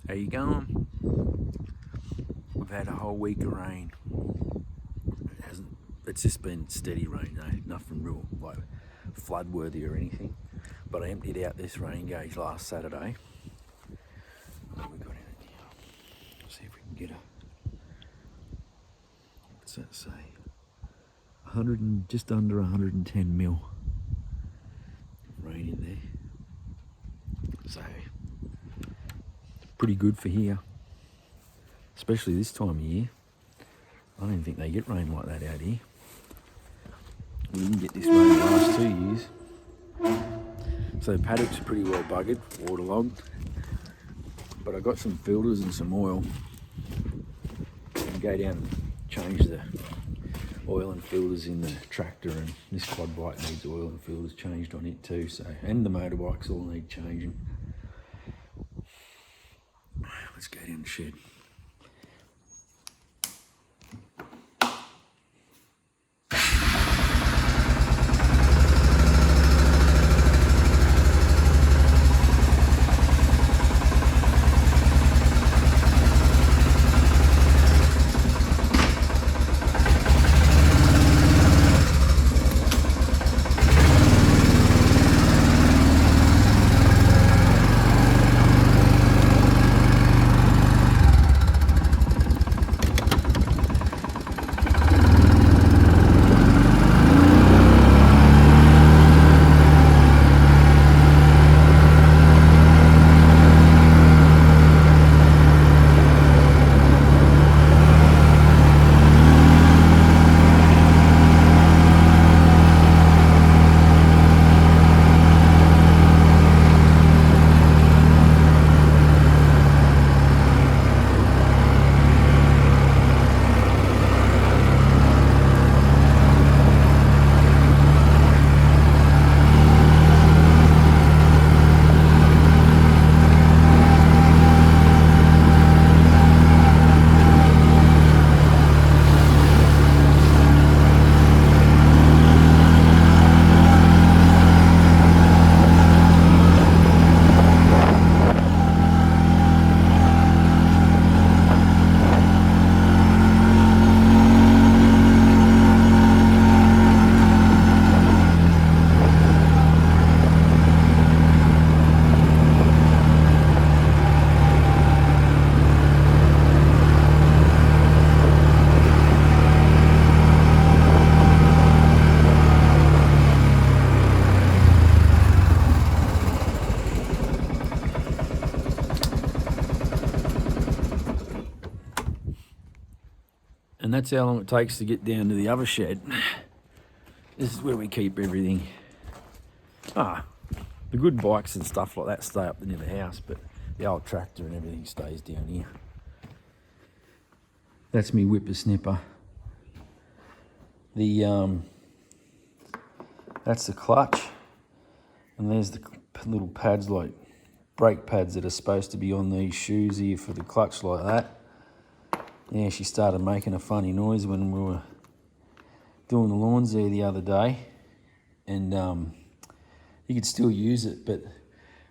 How you going? We've had a whole week of rain. It's just been steady rain, nothing real like flood worthy or anything. But I emptied out this rain gauge last Saturday. What have we got in it now? Let's see if we can get what's that say? Just under 110 mil rain in there. So pretty good for here, especially this time of year. I don't think they get rain like that out here. We didn't get this rain the last 2 years. So the paddock's pretty well buggered, waterlogged. But I got some filters and some oil. I'll go down and change the oil and filters in the tractor, and this quad bike needs oil and filters changed on it too. So, and the motorbikes all need changing. Let's go down the shed. And that's how long it takes to get down to the other shed. This is where we keep everything. The good bikes and stuff like that stay up near the house, but the old tractor and everything stays down here. That's me whippersnipper. That's the clutch, and there's the little pads, like brake pads, that are supposed to be on these shoes here for the clutch, like that. Yeah, she started making a funny noise when we were doing the lawns there the other day, and you could still use it, but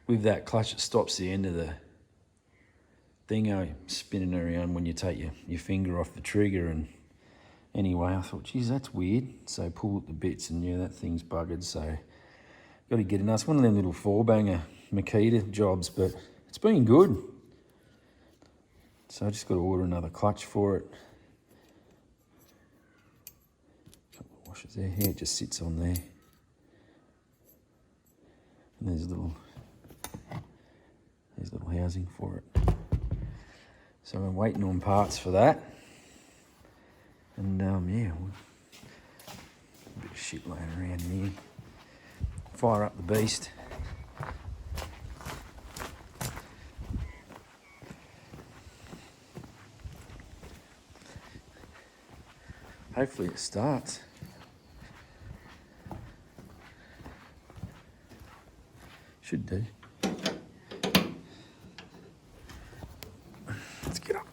with that clutch it stops the end of the thingo spinning around when you take your finger off the trigger. And anyway, I thought, geez, that's weird. So I pulled the bits, and yeah, that thing's buggered. So got to get it. It's one of them little 4-banger Makita jobs, but it's been good. So I just got to order another clutch for it. A couple of washers there. Yeah, it just sits on there. And there's little housing for it. So I'm waiting on parts for that. And yeah, a bit of shit laying around here. Fire up the beast. Hopefully it starts. Should do. Let's get up.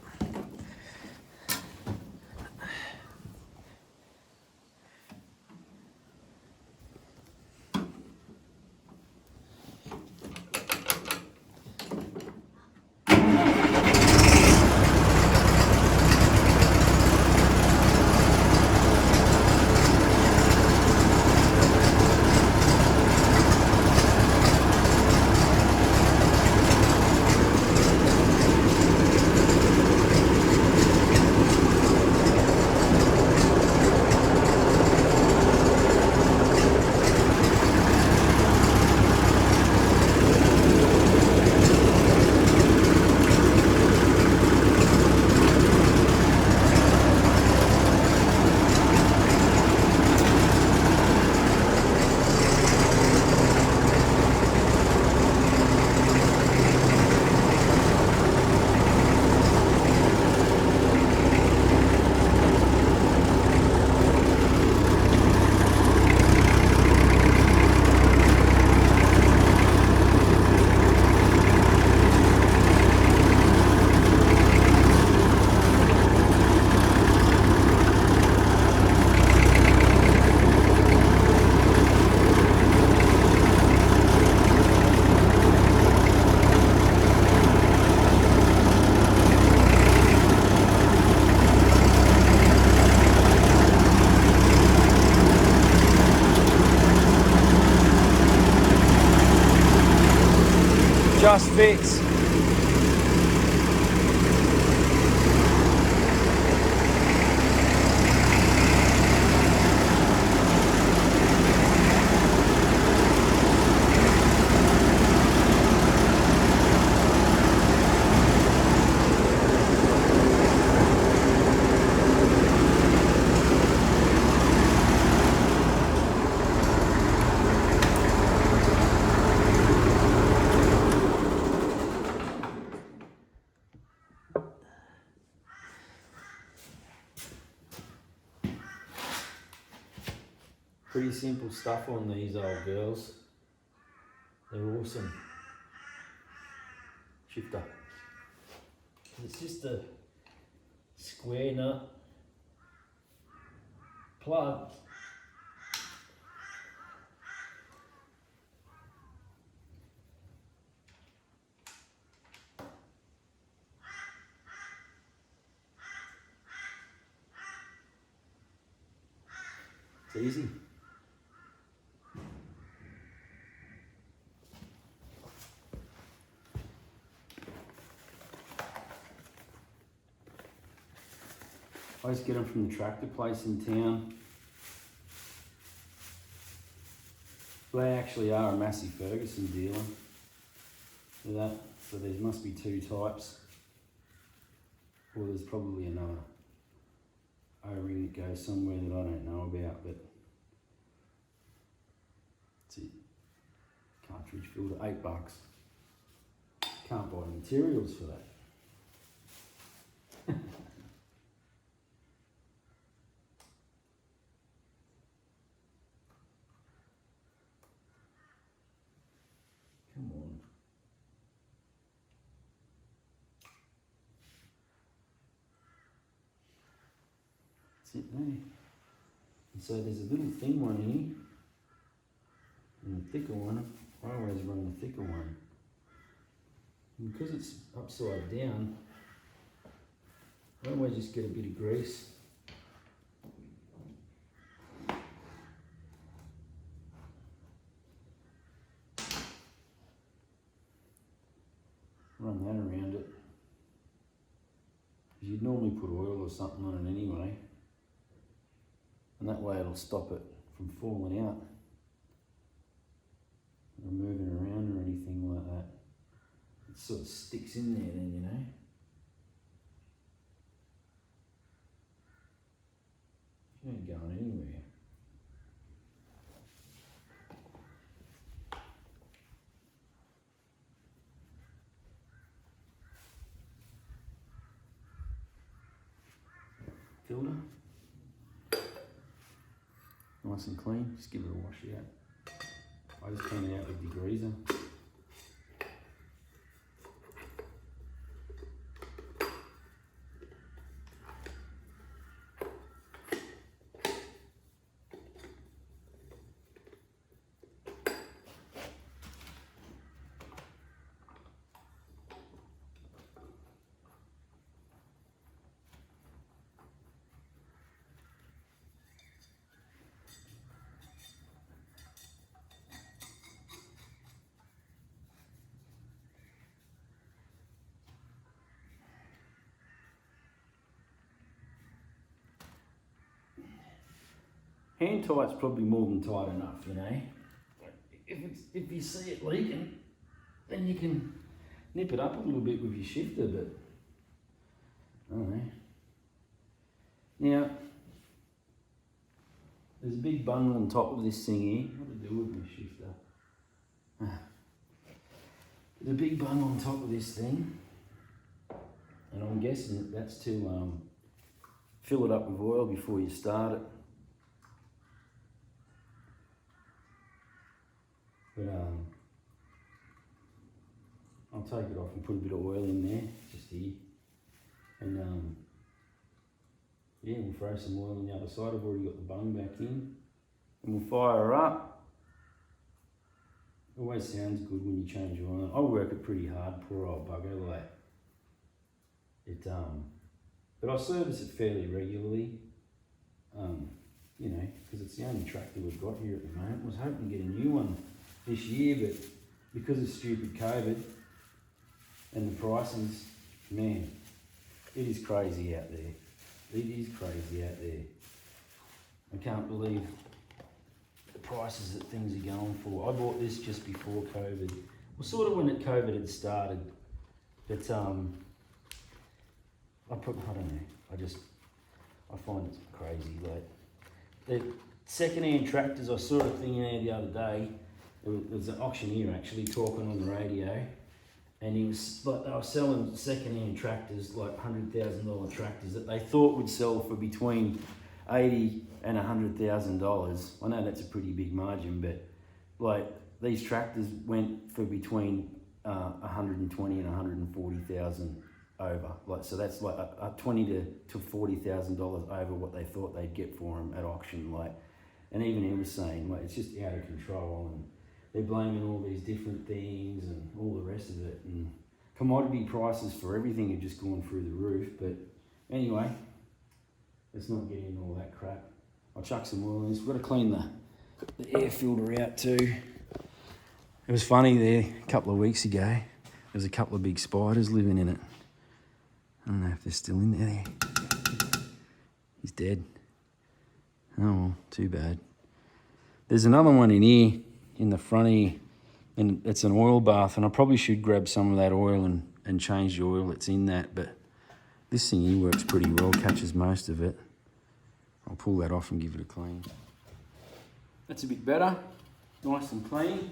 fits. Pretty simple stuff on these old girls. They're awesome. Shifter. It's just a square nut plug. It's easy. I just get them from the tractor place in town. They actually are a Massey Ferguson dealer. For that, so there must be two types. Or there's probably another O-ring that goes somewhere that I don't know about, but that's it. Cartridge filter, $8. Can't buy materials for that. Come on. That's it there. And so there's a little thin one in here, and a thicker one. I always run the thicker one. And because it's upside down, I always just get a bit of grease. Run that around it. Because you'd normally put oil or something on it anyway. And that way it'll stop it from falling out or moving around or anything like that. It sort of sticks in there then, you know. You ain't going anywhere. Filter. Nice and clean, just give it a wash out. I just clean it out with degreaser. Hand tight's probably more than tight enough, you know. If you see it leaking, then you can nip it up a little bit with your shifter, but I don't know. Now, there's a big bundle on top of this thing here. What to do with my shifter? There's a big bundle on top of this thing, and I'm guessing that's to fill it up with oil before you start it. But I'll take it off and put a bit of oil in there, just here. And yeah, we'll throw some oil on the other side. I've already got the bung back in. And we'll fire her up. Always sounds good when you change your oil. I work it pretty hard, poor old bugger, like it. But I service it fairly regularly. You know, because it's the only tractor we've got here at the moment. I was hoping to get a new one this year, but because of stupid COVID, And the prices, man, it is crazy out there. It is crazy out there. I can't believe the prices that things are going for. I bought this just before COVID. Well, sort of when COVID had started. But I don't know. I find it crazy. Like the second-hand tractors, I saw a thing there the other day. There was an auctioneer actually talking on the radio, and he was like, they were selling second-hand tractors, like $100,000 tractors that they thought would sell for between $80,000 and $100,000. I know that's a pretty big margin, but like these tractors went for between 120 and 140,000 over. Like, so that's like a $20,000 to $40,000 over what they thought they'd get for them at auction. Like, and even he was saying, like, it's just out of control, and they're blaming all these different things and all the rest of it. And commodity prices for everything have just gone through the roof. But anyway, let's not get into all that crap. I'll chuck some oil in this. We've got to clean the air filter out too. It was funny there a couple of weeks ago. There was a couple of big spiders living in it. I don't know if they're still in there. He's dead. Oh well, too bad. There's another one in here, in the front here, and it's an oil bath, and I probably should grab some of that oil and change the oil that's in that, but this thing here works pretty well, catches most of it. I'll pull that off and give it a clean. That's a bit better, nice and clean.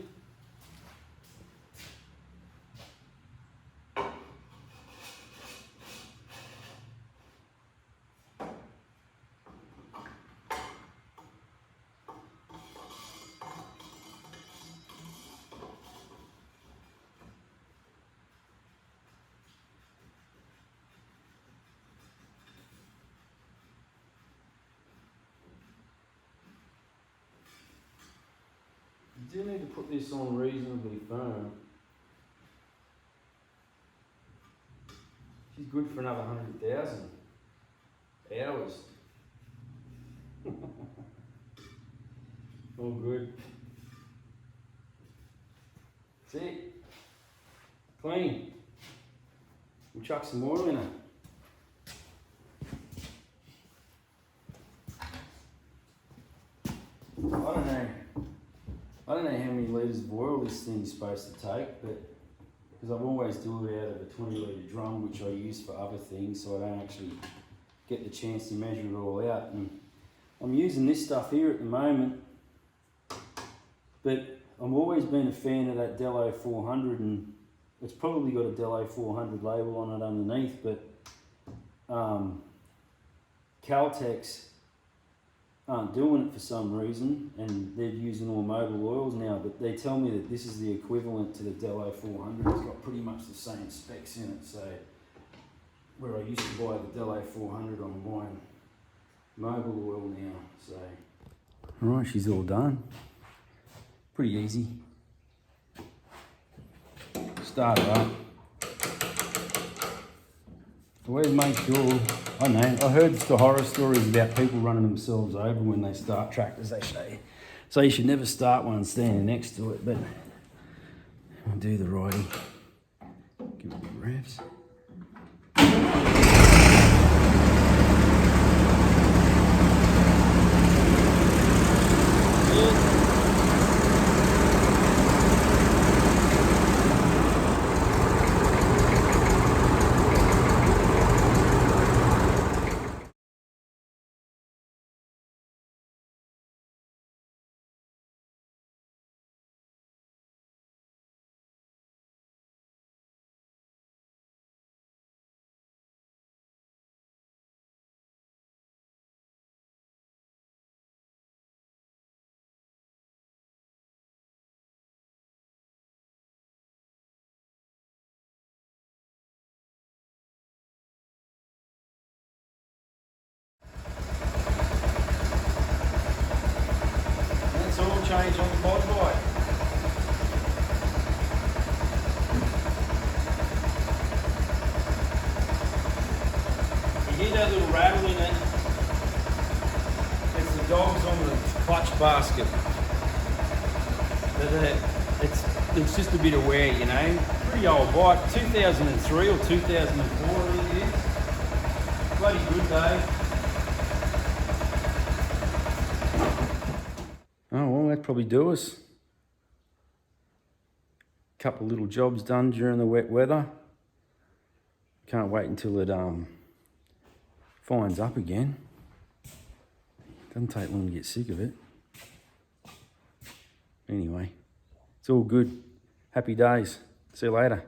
You do need to put this on reasonably firm. She's good for another 100,000 hours. All good. That's it. Clean. We'll chuck some oil in it. I don't know how many litres of oil this thing's supposed to take, but because I've always do it out of a 20-litre drum, which I use for other things, so I don't actually get the chance to measure it all out. And I'm using this stuff here at the moment, but I've always been a fan of that Dello 400, and it's probably got a Dello 400 label on it underneath, but Caltex aren't doing it for some reason, and they're using all mobile oils now, but they tell me that this is the equivalent to the Dello 400. It's got pretty much the same specs in it, so where I used to buy the Dello 400, I'm buying mobile oil now. So alright, she's all done. Pretty easy. Start her up. Always make sure, I know, I heard the horror stories about people running themselves over when they start tractors. They say, so you should never start one standing next to it, but I'll do the righty. Give it a bit of revs. Oil change on the mod bike. You hear that little rattle in it? It's the dogs on the clutch basket. It's just a bit of wear, you know. Pretty old bike, 2003 or 2004 it is. Bloody good day. Oh well, that'd probably do us. Couple of little jobs done during the wet weather. Can't wait until it fines up again. Doesn't take long to get sick of it. Anyway, it's all good. Happy days. See you later.